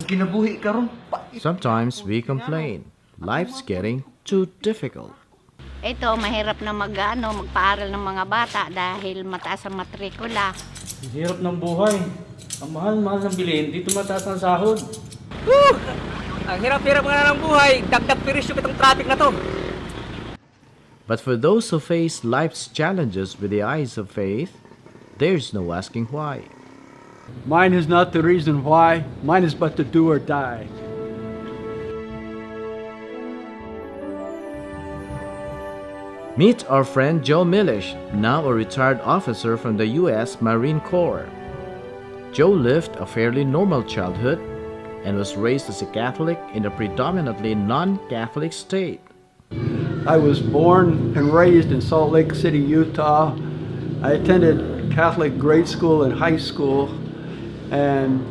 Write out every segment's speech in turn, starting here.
kinabuhi karon. Sometimes we complain. Life's getting too difficult. Ito, mahirap na magpaaral ng mga bata dahil mataas ang matrikula. Ang hirap ng buhay. Ang mahal-mahal ng bilhin, dito mataas ang sahod. Ang hirap-hirap nga ng buhay, dagdag pirisyo itong traffic na to. But for those who face life's challenges with the eyes of faith, there's no asking why. Mine is not the reason why, mine is but to do or die. Meet our friend Joe Mielich, now a retired officer from the U.S. Marine Corps. Joe lived a fairly normal childhood and was raised as a Catholic in a predominantly non-Catholic state. I was born and raised in Salt Lake City, Utah. I attended Catholic grade school and high school and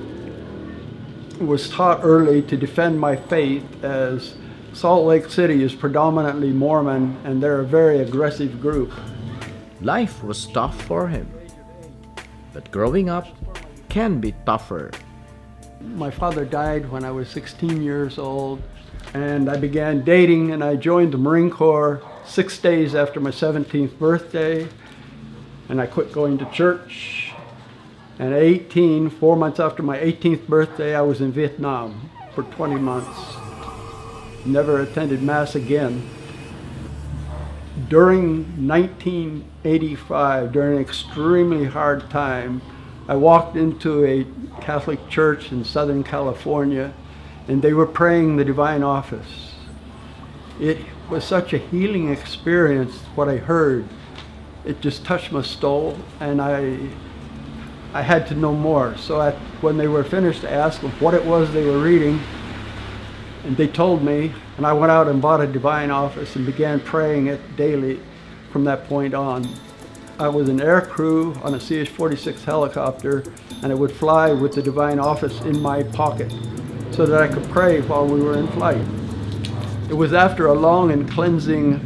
was taught early to defend my faith, as Salt Lake City is predominantly Mormon and they're a very aggressive group. Life was tough for him, but growing up can be tougher. My father died when I was 16 years old, and I began dating, and I joined the Marine Corps 6 days after my 17th birthday, and I quit going to church. And at 18, 4 months after my 18th birthday, I was in Vietnam for 20 months. Never attended Mass again. During 1985, during an extremely hard time, I walked into a Catholic church in Southern California, and they were praying the Divine Office. It was such a healing experience, what I heard. It just touched my soul, and I had to know more. So when they were finished, I asked them what it was they were reading, and they told me, and I went out and bought a Divine Office and began praying it daily from that point on. I was an air crew on a CH-46 helicopter, and I would fly with the Divine Office in my pocket so that I could pray while we were in flight. It was after a long and cleansing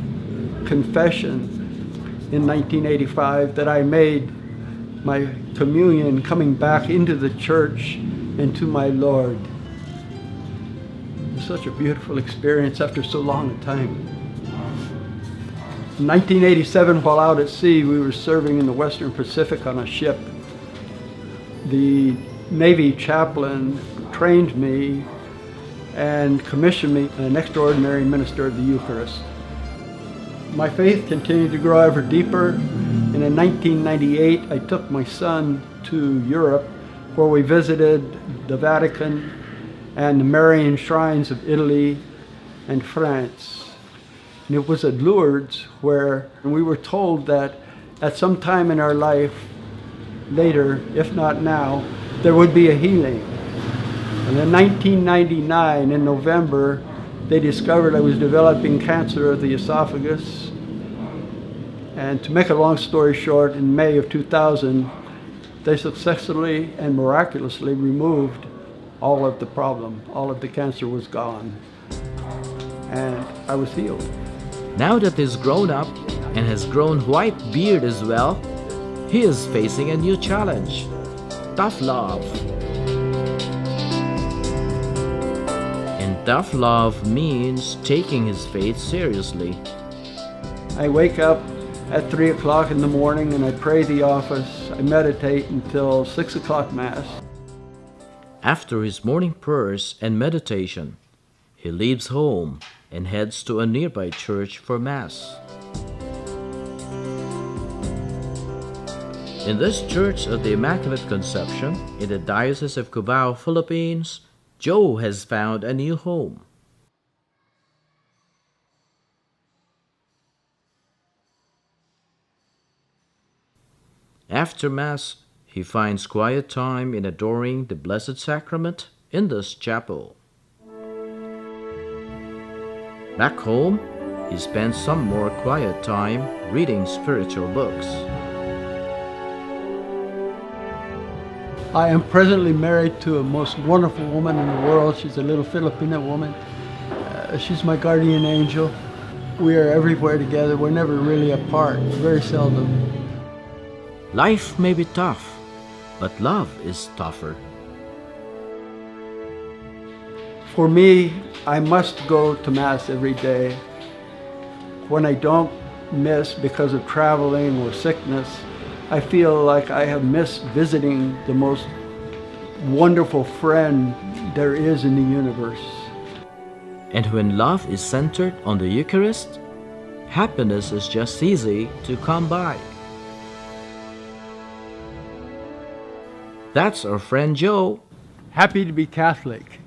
confession in 1985 that I made my communion, coming back into the church and to my Lord. It was such a beautiful experience after so long a time. In 1987, while out at sea, we were serving in the Western Pacific on a ship. The Navy chaplain trained me and commissioned me an extraordinary minister of the Eucharist. My faith continued to grow ever deeper, and in 1998, I took my son to Europe, where we visited the Vatican and the Marian shrines of Italy and France. And it was at Lourdes where we were told that at some time in our life, later, if not now, there would be a healing. And in 1999, in November, they discovered I was developing cancer of the esophagus. And to make a long story short, in May of 2000, they successfully and miraculously removed all of the problem. All of the cancer was gone. And I was healed. Now that he's grown up and has grown white beard as well, he is facing a new challenge: tough love. And tough love means taking his faith seriously. I wake up at 3 o'clock in the morning and I pray the office. I meditate until 6 o'clock Mass. After his morning prayers and meditation, he leaves home and heads to a nearby church for Mass. In this Church of the Immaculate Conception in the Diocese of Cubao, Philippines, Joe has found a new home. After Mass, he finds quiet time in adoring the Blessed Sacrament in this chapel. Back home, he spends some more quiet time reading spiritual books. I am presently married to a most wonderful woman in the world. She's a little Filipina woman. She's my guardian angel. We are everywhere together. We're never really apart, very seldom. Life may be tough, but love is tougher. For me, I must go to Mass every day. When I don't miss because of traveling or sickness, I feel like I have missed visiting the most wonderful friend there is in the universe. And when love is centered on the Eucharist, happiness is just easy to come by. That's our friend Joe. Happy to be Catholic.